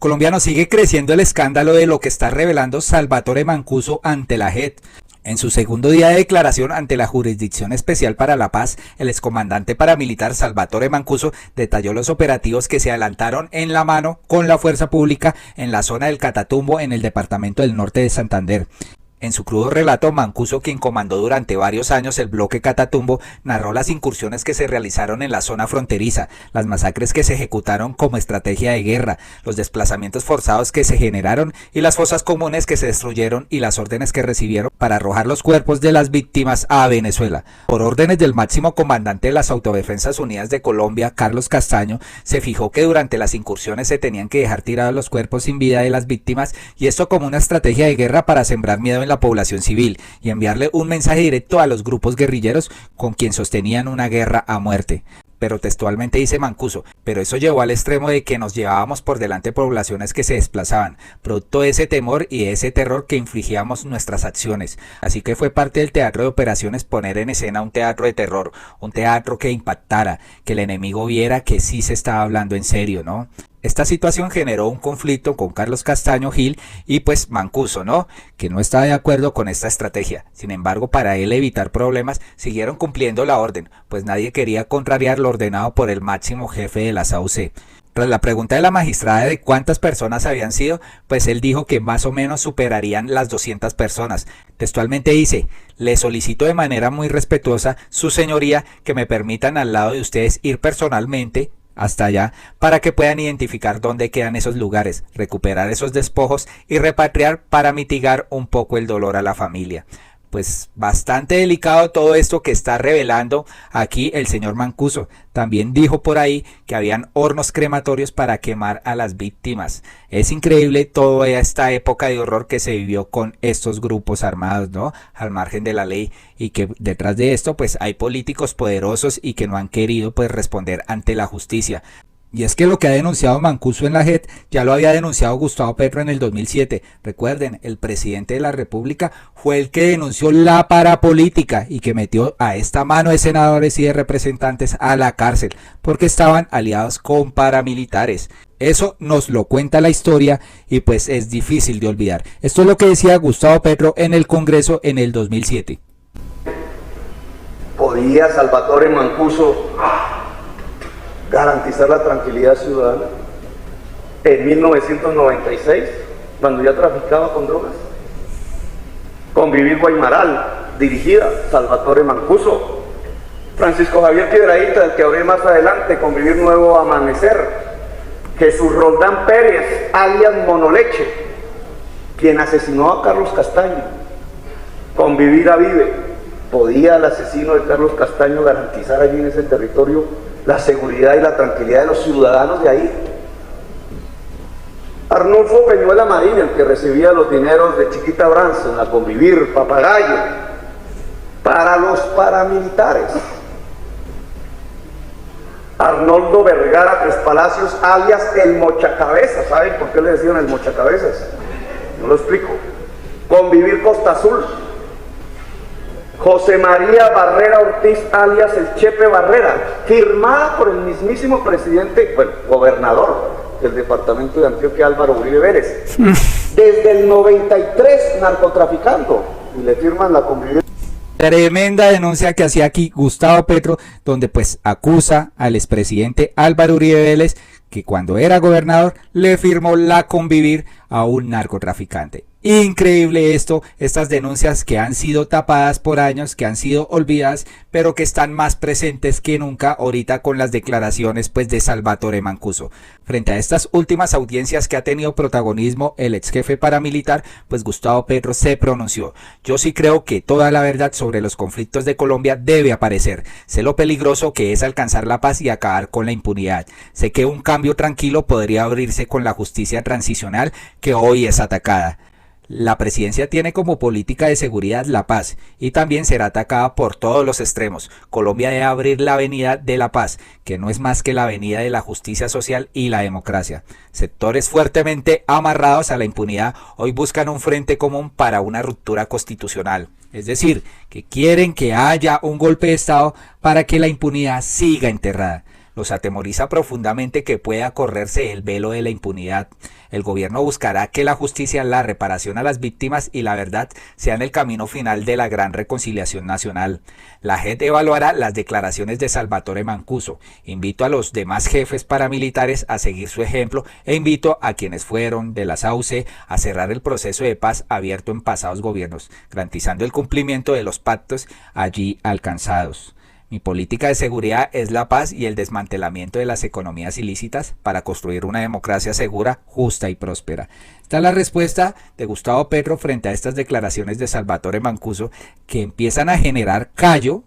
Colombiano, sigue creciendo el escándalo de lo que está revelando Salvatore Mancuso ante la JEP. En su segundo día de declaración ante la Jurisdicción Especial para la Paz, el excomandante paramilitar Salvatore Mancuso detalló los operativos que se adelantaron en la mano con la fuerza pública en la zona del Catatumbo, en el departamento del Norte de Santander. En su crudo relato, Mancuso, quien comandó durante varios años el bloque Catatumbo, narró las incursiones que se realizaron en la zona fronteriza, las masacres que se ejecutaron como estrategia de guerra, los desplazamientos forzados que se generaron y las fosas comunes que se destruyeron y las órdenes que recibieron para arrojar los cuerpos de las víctimas a Venezuela. Por órdenes del máximo comandante de las Autodefensas Unidas de Colombia, Carlos Castaño, se fijó que durante las incursiones se tenían que dejar tirados los cuerpos sin vida de las víctimas, y esto como una estrategia de guerra para sembrar miedo en la población civil y enviarle un mensaje directo a los grupos guerrilleros con quien sostenían una guerra a muerte. Pero textualmente dice Mancuso, pero eso llevó al extremo de que nos llevábamos por delante poblaciones que se desplazaban, producto de ese temor y de ese terror que infligíamos nuestras acciones. Así que fue parte del teatro de operaciones poner en escena un teatro de terror, un teatro que impactara, que el enemigo viera que sí se estaba hablando en serio, ¿no? Esta situación generó un conflicto con Carlos Castaño Gil y pues Mancuso, ¿no? Que no estaba de acuerdo con esta estrategia. Sin embargo, para él evitar problemas, siguieron cumpliendo la orden, pues nadie quería contrariar lo ordenado por el máximo jefe de la SAUC. Tras la pregunta de la magistrada de cuántas personas habían sido, pues él dijo que más o menos superarían las 200 personas. Textualmente dice: le solicito de manera muy respetuosa, su señoría, que me permitan al lado de ustedes ir personalmente hasta allá para que puedan identificar dónde quedan esos lugares, recuperar esos despojos y repatriar para mitigar un poco el dolor a la familia. Pues bastante delicado todo esto que está revelando aquí el señor Mancuso. También dijo por ahí que habían hornos crematorios para quemar a las víctimas. Es increíble toda esta época de horror que se vivió con estos grupos armados, ¿no? Al margen de la ley, y que detrás de esto pues hay políticos poderosos y que no han querido pues responder ante la justicia. Y es que lo que ha denunciado Mancuso en la JEP ya lo había denunciado Gustavo Petro en el 2007. Recuerden, el presidente de la República fue el que denunció la parapolítica y que metió a esta mano de senadores y de representantes a la cárcel porque estaban aliados con paramilitares. Eso nos lo cuenta la historia y pues es difícil de olvidar. Esto es lo que decía Gustavo Petro en el Congreso en el 2007. ¿Podía Salvatore Mancuso garantizar la tranquilidad ciudadana en 1996, cuando ya traficaba con drogas? Convivir Guaymaral, dirigida Salvatore Mancuso. Francisco Javier Piedrahíta, del que hablé más adelante, Convivir Nuevo Amanecer. Jesús Roldán Pérez, alias Monoleche, quien asesinó a Carlos Castaño. Convivir Avive. ¿Podía el asesino de Carlos Castaño garantizar allí en ese territorio la seguridad y la tranquilidad de los ciudadanos de ahí? Arnulfo Peñuela Marín, el que recibía los dineros de Chiquita Branson, a Convivir, Papagayo, para los paramilitares. Arnoldo Vergara Tres Palacios, alias el Mochacabezas. ¿Saben por qué le decían el Mochacabezas? No lo explico. Convivir Costa Azul. José María Barrera Ortiz, alias el Chepe Barrera, firmada por el mismísimo presidente, bueno, gobernador del departamento de Antioquia, Álvaro Uribe Vélez. Desde el 93 narcotraficando, y le firman la convivencia. Tremenda denuncia que hacía aquí Gustavo Petro, donde pues acusa al expresidente Álvaro Uribe Vélez que cuando era gobernador le firmó la Convivir a un narcotraficante. Increíble esto, estas denuncias que han sido tapadas por años, que han sido olvidadas, pero que están más presentes que nunca ahorita con las declaraciones pues de Salvatore Mancuso. Frente a estas últimas audiencias que ha tenido protagonismo el ex jefe paramilitar, pues Gustavo Petro se pronunció. Yo sí creo que toda la verdad sobre los conflictos de Colombia debe aparecer. Sé lo peligroso que es alcanzar la paz y acabar con la impunidad. Sé que un cambio tranquilo podría abrirse con la justicia transicional que hoy es atacada. La presidencia tiene como política de seguridad la paz y también será atacada por todos los extremos. Colombia debe abrir la avenida de la paz, que no es más que la avenida de la justicia social y la democracia. Sectores fuertemente amarrados a la impunidad hoy buscan un frente común para una ruptura constitucional. Es decir, que quieren que haya un golpe de Estado para que la impunidad siga enterrada. los atemoriza profundamente que pueda correrse el velo de la impunidad. El gobierno buscará que la justicia, la reparación a las víctimas y la verdad sean el camino final de la gran reconciliación nacional. La JET evaluará las declaraciones de Salvatore Mancuso. Invito a los demás jefes paramilitares a seguir su ejemplo e invito a quienes fueron de la SAUCE a cerrar el proceso de paz abierto en pasados gobiernos, garantizando el cumplimiento de los pactos allí alcanzados. Mi política de seguridad es la paz y el desmantelamiento de las economías ilícitas para construir una democracia segura, justa y próspera. Esta es la respuesta de Gustavo Petro frente a estas declaraciones de Salvatore Mancuso que empiezan a generar callo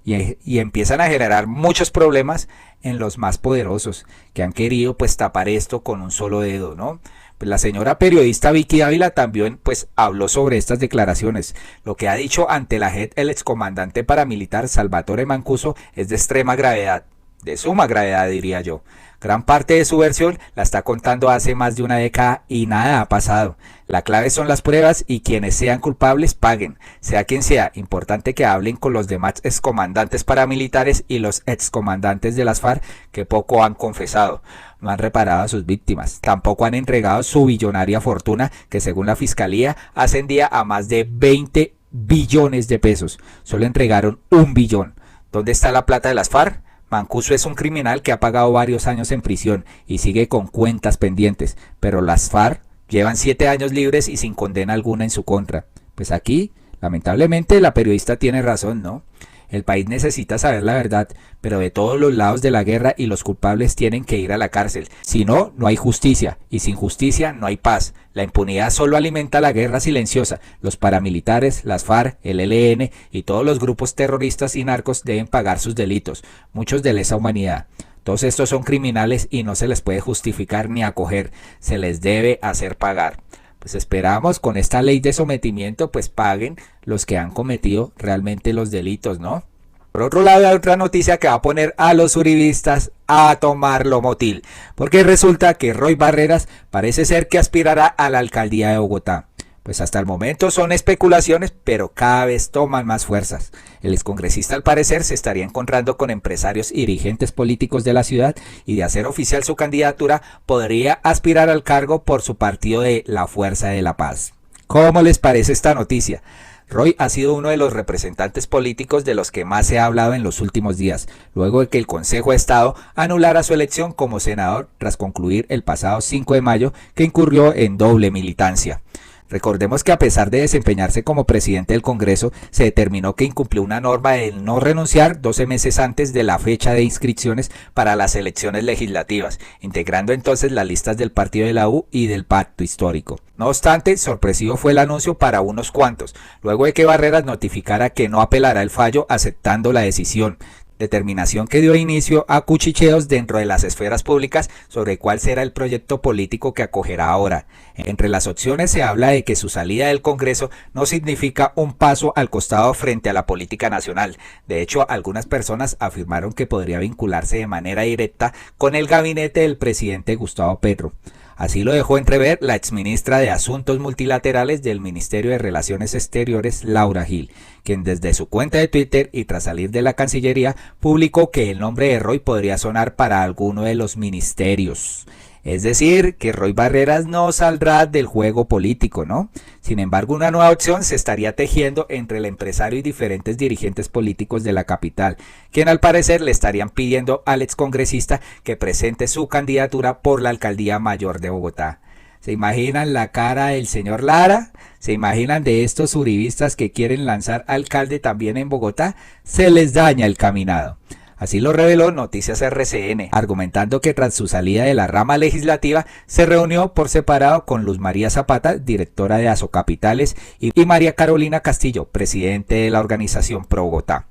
y empiezan a generar muchos problemas en los más poderosos que han querido pues tapar esto con un solo dedo, ¿no? Pues la señora periodista Vicky Ávila también pues habló sobre estas declaraciones. Lo que ha dicho ante la JET el excomandante paramilitar Salvatore Mancuso es de extrema gravedad, de suma gravedad diría yo. Gran parte de su versión la está contando hace más de una década y nada ha pasado. La clave son las pruebas y quienes sean culpables paguen, sea quien sea. Importante que hablen con los demás excomandantes paramilitares y los excomandantes de las FARC que poco han confesado. No han reparado a sus víctimas, tampoco han entregado su billonaria fortuna que según la fiscalía ascendía a más de 20 billones de pesos. Solo entregaron 1 billón. ¿Dónde está la plata de las FARC? Mancuso es un criminal que ha pagado varios años en prisión y sigue con cuentas pendientes, pero las FARC llevan 7 años libres y sin condena alguna en su contra. Pues aquí, lamentablemente, la periodista tiene razón, ¿no? El país necesita saber la verdad, pero de todos los lados de la guerra y los culpables tienen que ir a la cárcel. Si no, no hay justicia, y sin justicia no hay paz. La impunidad solo alimenta la guerra silenciosa. Los paramilitares, las FARC, el ELN y todos los grupos terroristas y narcos deben pagar sus delitos, muchos de lesa humanidad. Todos estos son criminales y no se les puede justificar ni acoger, se les debe hacer pagar. Pues esperamos con esta ley de sometimiento pues paguen los que han cometido realmente los delitos, ¿no? Por otro lado hay otra noticia que va a poner a los uribistas a tomar lomotil, porque resulta que Roy Barreras parece ser que aspirará a la alcaldía de Bogotá. Pues hasta el momento son especulaciones, pero cada vez toman más fuerzas. El excongresista al parecer se estaría encontrando con empresarios y dirigentes políticos de la ciudad y de hacer oficial su candidatura podría aspirar al cargo por su partido de la Fuerza de la Paz. ¿Cómo les parece esta noticia? Roy ha sido uno de los representantes políticos de los que más se ha hablado en los últimos días, luego de que el Consejo de Estado anulara su elección como senador tras concluir el pasado 5 de mayo que incurrió en doble militancia. Recordemos que a pesar de desempeñarse como presidente del Congreso, se determinó que incumplió una norma de no renunciar 12 meses antes de la fecha de inscripciones para las elecciones legislativas, integrando entonces las listas del partido de la U y del Pacto Histórico. No obstante, sorpresivo fue el anuncio para unos cuantos, luego de que Barreras notificara que no apelará el fallo aceptando la decisión. Determinación que dio inicio a cuchicheos dentro de las esferas públicas sobre cuál será el proyecto político que acogerá ahora. Entre las opciones se habla de que su salida del Congreso no significa un paso al costado frente a la política nacional. De hecho, algunas personas afirmaron que podría vincularse de manera directa con el gabinete del presidente Gustavo Petro. Así lo dejó entrever la exministra de Asuntos Multilaterales del Ministerio de Relaciones Exteriores, Laura Gil, quien desde su cuenta de Twitter y tras salir de la Cancillería publicó que el nombre de Roy podría sonar para alguno de los ministerios. Es decir, que Roy Barreras no saldrá del juego político, ¿no? Sin embargo, una nueva opción se estaría tejiendo entre el empresario y diferentes dirigentes políticos de la capital, quien al parecer le estarían pidiendo al excongresista que presente su candidatura por la alcaldía mayor de Bogotá. ¿Se imaginan la cara del señor Lara? ¿Se imaginan de estos uribistas que quieren lanzar alcalde también en Bogotá? Se les daña el caminado. Así lo reveló Noticias RCN, argumentando que tras su salida de la rama legislativa se reunió por separado con Luz María Zapata, directora de Asocapitales, y María Carolina Castillo, presidente de la organización Pro Bogotá.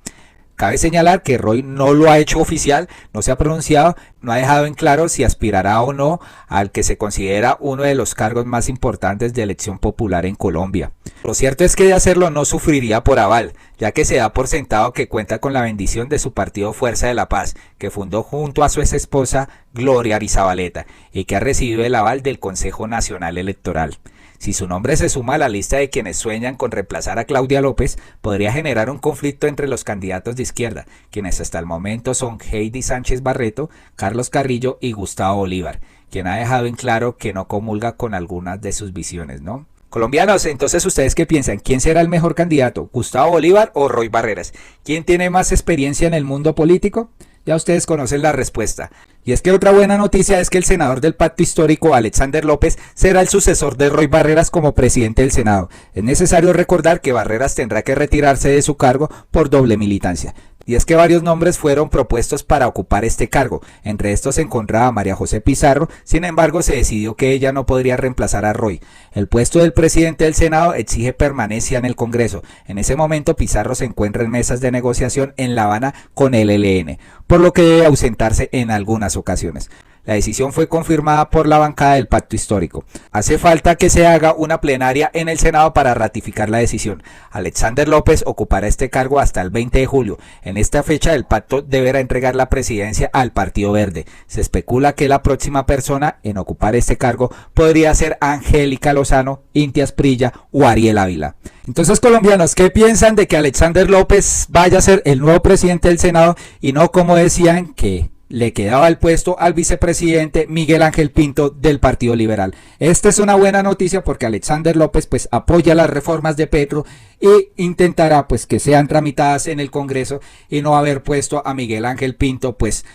Cabe señalar que Roy no lo ha hecho oficial, no se ha pronunciado, no ha dejado en claro si aspirará o no al que se considera uno de los cargos más importantes de elección popular en Colombia. Lo cierto es que de hacerlo no sufriría por aval, ya que se da por sentado que cuenta con la bendición de su partido Fuerza de la Paz, que fundó junto a su ex esposa Gloria Arizabaleta y que ha recibido el aval del Consejo Nacional Electoral. Si su nombre se suma a la lista de quienes sueñan con reemplazar a Claudia López, podría generar un conflicto entre los candidatos de izquierda, quienes hasta el momento son Heidi Sánchez Barreto, Carlos Carrillo y Gustavo Bolívar, quien ha dejado en claro que no comulga con algunas de sus visiones, ¿no? Colombianos, entonces ustedes qué piensan, ¿quién será el mejor candidato, Gustavo Bolívar o Roy Barreras? ¿Quién tiene más experiencia en el mundo político? Ya ustedes conocen la respuesta. Y es que otra buena noticia es que el senador del Pacto Histórico, Alexander López, será el sucesor de Roy Barreras como presidente del Senado. Es necesario recordar que Barreras tendrá que retirarse de su cargo por doble militancia. Y es que varios nombres fueron propuestos para ocupar este cargo. Entre estos se encontraba María José Pizarro, sin embargo se decidió que ella no podría reemplazar a Roy. El puesto del presidente del Senado exige permanencia en el Congreso. En ese momento Pizarro se encuentra en mesas de negociación en La Habana con el ELN, por lo que debe ausentarse en algunas ocasiones. La decisión fue confirmada por la bancada del Pacto Histórico. Hace falta que se haga una plenaria en el Senado para ratificar la decisión. Alexander López ocupará este cargo hasta el 20 de julio. En esta fecha el pacto deberá entregar la presidencia al Partido Verde. Se especula que la próxima persona en ocupar este cargo podría ser Angélica Lozano, Inti Asprilla o Ariel Ávila. Entonces, colombianos, ¿qué piensan de que Alexander López vaya a ser el nuevo presidente del Senado y no como decían que le quedaba el puesto al vicepresidente Miguel Ángel Pinto del Partido Liberal? Esta es una buena noticia porque Alexander López pues apoya las reformas de Petro y intentará pues que sean tramitadas en el Congreso y no haber puesto a Miguel Ángel Pinto pues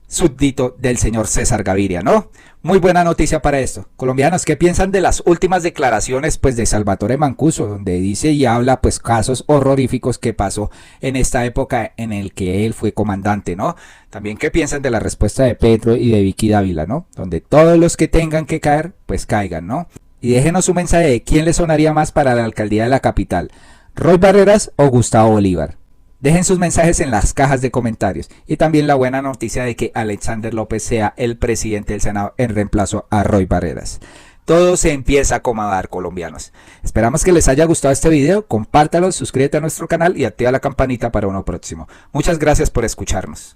súbdito del señor César Gaviria, ¿no? Muy buena noticia para esto. Colombianos, ¿qué piensan de las últimas declaraciones pues de Salvatore Mancuso, donde dice y habla pues casos horroríficos que pasó en esta época en el que él fue comandante, ¿no? También qué piensan de la respuesta de Petro y de Vicky Dávila, ¿no? Donde todos los que tengan que caer pues caigan, ¿no? Y déjenos un mensaje de quién le sonaría más para la alcaldía de la capital, Roy Barreras o Gustavo Bolívar. Dejen sus mensajes en las cajas de comentarios. Y también la buena noticia de que Alexander López sea el presidente del Senado en reemplazo a Roy Barreras. Todo se empieza a acomodar, colombianos. Esperamos que les haya gustado este video. Compártalo, suscríbete a nuestro canal y activa la campanita para uno próximo. Muchas gracias por escucharnos.